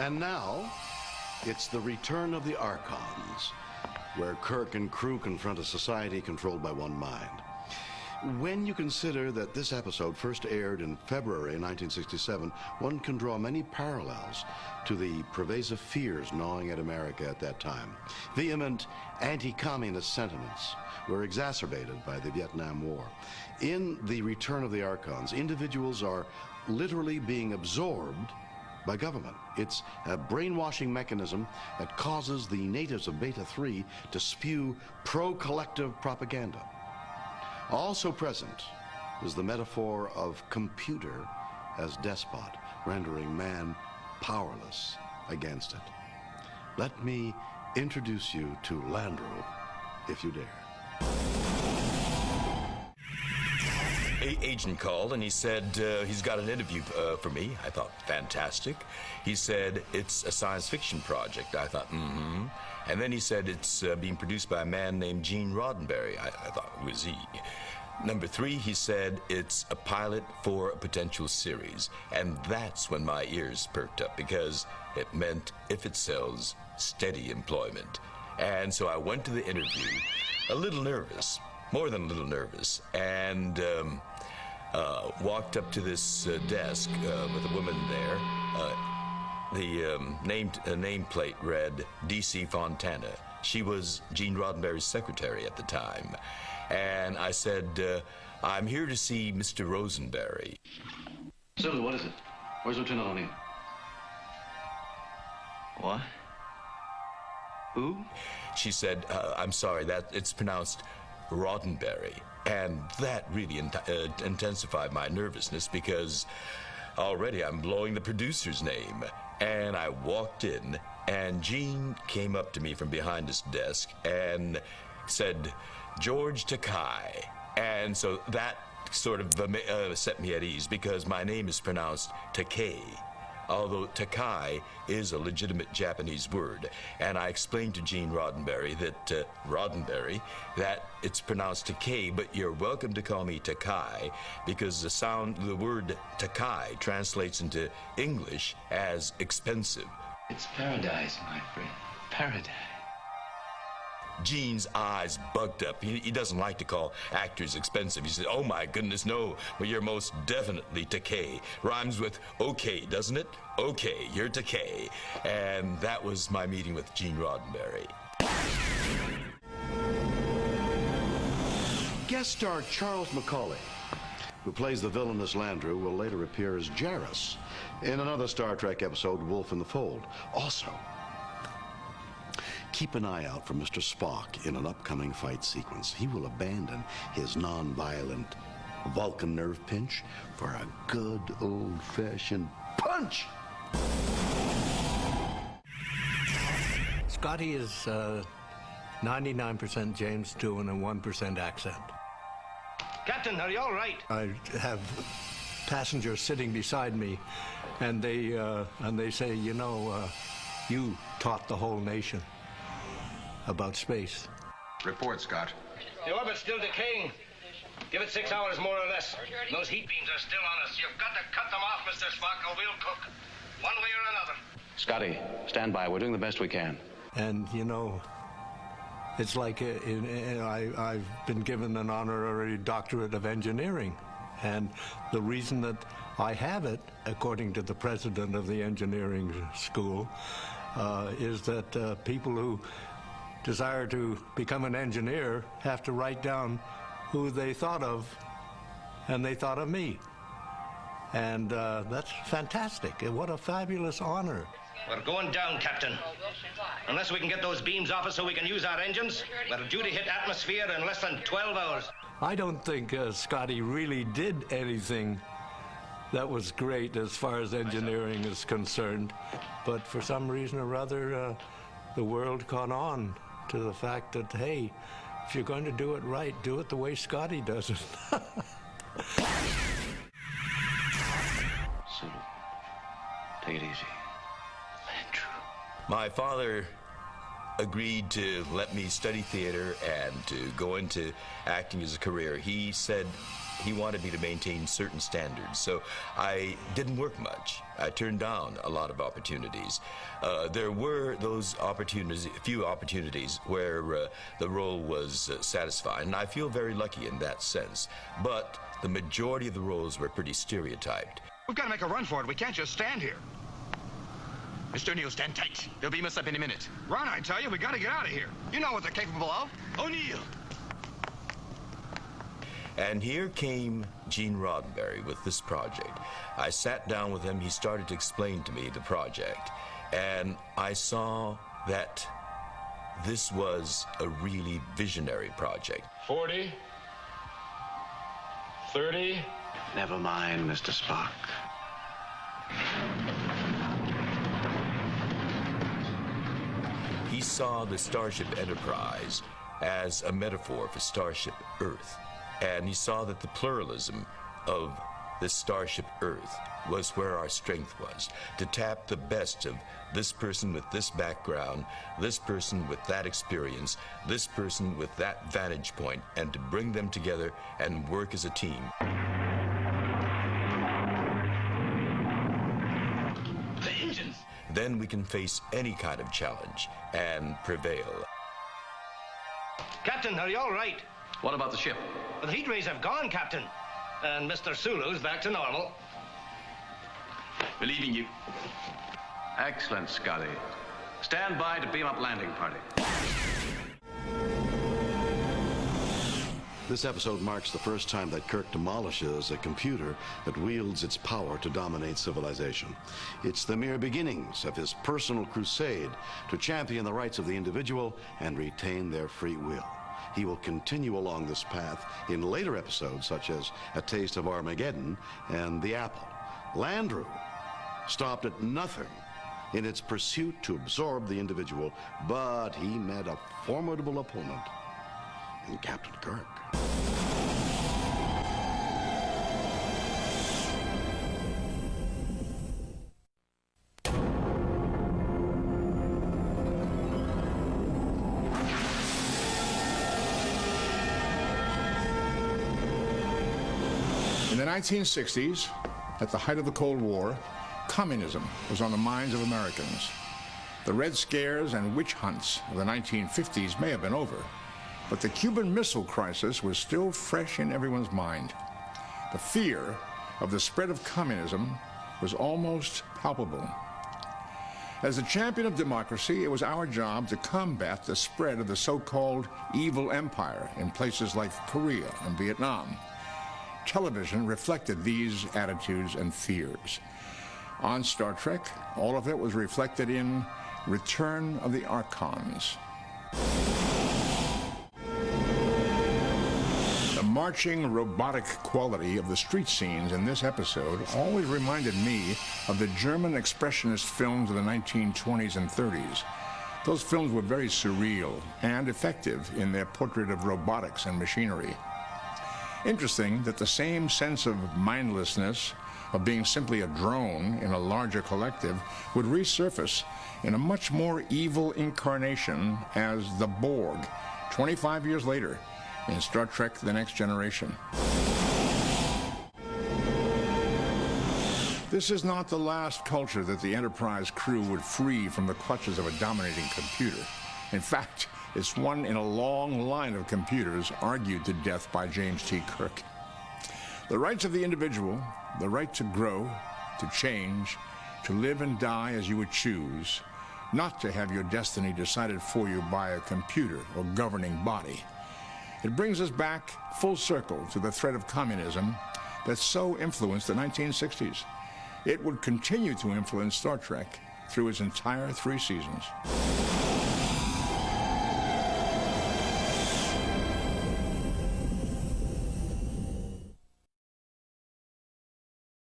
And now, it's the return of the Archons, where Kirk and crew confront a society controlled by one mind. When you consider that this episode first aired in February 1967, one can draw many parallels to the pervasive fears gnawing at America at that time. Vehement anti-communist sentiments were exacerbated by the Vietnam War. In the return of the Archons, individuals are literally being absorbed by government. It's a brainwashing mechanism that causes the natives of Beta 3 to spew pro-collective propaganda. Also present is the metaphor of computer as despot, rendering man powerless against it. Let me introduce you to Landru, if you dare. Agent called and he said he's got an interview for me. I thought, fantastic. He said it's a science fiction project. I thought, mm-hmm. And then he said it's being produced by a man named Gene Roddenberry. I thought, who is he? Number 3, he said it's a pilot for a potential series. And that's when my ears perked up, because it meant, if it sells, steady employment. And so I went to the interview a little nervous, more than a little nervous, and walked up to this desk with a woman there. The nameplate read D.C. Fontana. She was Gene Roddenberry's secretary at the time. And I said, I'm here to see Mr. Rosenberry. Silver, what is it? Where's Lieutenant O'Neill? What? Who? She said, I'm sorry, it's pronounced Roddenberry. And that really intensified my nervousness, because already I'm blowing the producer's name. And I walked in, and Gene came up to me from behind his desk and said, George Takei. And so that sort of set me at ease, because my name is pronounced Takei, although Takei is a legitimate Japanese word. And I explained to Gene Roddenberry that it's pronounced Takei, but you're welcome to call me Takei, because the word Takei translates into English as expensive. It's paradise, my friend. Paradise. Gene's eyes bugged up. He doesn't like to call actors expensive. He said, oh my goodness, no. Well, you're most definitely Takei. Rhymes with okay, doesn't it? Okay, you're Takei. And that was my meeting with Gene Roddenberry. Guest star Charles Macaulay, who plays the villainous Landru, will later appear as Jarrus in another Star Trek episode, Wolf in the Fold. Also, keep an eye out for Mr. Spock in an upcoming fight sequence. He will abandon his non-violent Vulcan nerve pinch for a good old-fashioned punch. Scotty is 99% James doing a 1% accent. Captain, are you all right? I have passengers sitting beside me, and they say, you know, you taught the whole nation about space. Report, Scott. The orbit's still decaying. Give it 6 hours, more or less. Those heat beams are still on us. You've got to cut them off, Mr. Spock, or we'll cook. One way or another. Scotty, stand by. We're doing the best we can. And, you know, it's like I've been given an honorary doctorate of engineering. And the reason that I have it, according to the president of the engineering school, is that people who desire to become an engineer have to write down who they thought of, and they thought of me. And that's fantastic. What a fabulous honor. We're going down, Captain. Unless we can get those beams off us so we can use our engines, we're due to hit atmosphere in less than 12 hours. I don't think Scotty really did anything that was great as far as engineering is concerned. But for some reason or other, the world caught on to the fact that, hey, if you're going to do it right, do it the way Scotty does it. Sulu, take it easy. My father agreed to let me study theater and to go into acting as a career, he said he wanted me to maintain certain standards. So I didn't work much. I turned down a lot of opportunities. There were those opportunities, a few opportunities where the role was satisfying, and I feel very lucky in that sense. But the majority of the roles were pretty stereotyped. We've got to make a run for it. We can't just stand here. Mr. O'Neill, stand tight. They'll beam us up any minute. Run, I tell you. We got to get out of here. You know what they're capable of. O'Neill! And here came Gene Roddenberry with this project. I sat down with him. He started to explain to me the project. And I saw that this was a really visionary project. 40. 30. Never mind, Mr. Spock. He saw the Starship Enterprise as a metaphor for Starship Earth. And he saw that the pluralism of this Starship Earth was where our strength was, to tap the best of this person with this background, this person with that experience, this person with that vantage point, and to bring them together and work as a team. The engines! Then we can face any kind of challenge and prevail. Captain, are you all right? What about the ship? Well, the heat rays have gone, Captain. And Mr. Sulu's back to normal. Believing you. Excellent, Scotty. Stand by to beam up landing party. This episode marks the first time that Kirk demolishes a computer that wields its power to dominate civilization. It's the mere beginnings of his personal crusade to champion the rights of the individual and retain their free will. He will continue along this path in later episodes, such as A Taste of Armageddon and The Apple. Landru stopped at nothing in its pursuit to absorb the individual, but he met a formidable opponent in Captain Kirk. In the 1960s, at the height of the Cold War, communism was on the minds of Americans. The Red Scares and witch hunts of the 1950s may have been over, but the Cuban Missile Crisis was still fresh in everyone's mind. The fear of the spread of communism was almost palpable. As the champion of democracy, it was our job to combat the spread of the so-called evil empire in places like Korea and Vietnam. Television reflected these attitudes and fears. On Star Trek, all of it was reflected in Return of the Archons. The marching, robotic quality of the street scenes in this episode always reminded me of the German expressionist films of the 1920s and 30s. Those films were very surreal and effective in their portrait of robotics and machinery. Interesting that the same sense of mindlessness, of being simply a drone in a larger collective, would resurface in a much more evil incarnation as the Borg, 25 years later, in Star Trek: The Next Generation. This is not the last culture that the Enterprise crew would free from the clutches of a dominating computer. In fact, it's one in a long line of computers argued to death by James T. Kirk. The rights of the individual, the right to grow, to change, to live and die as you would choose, not to have your destiny decided for you by a computer or governing body. It brings us back full circle to the threat of communism that so influenced the 1960s. It would continue to influence Star Trek through its entire 3 seasons.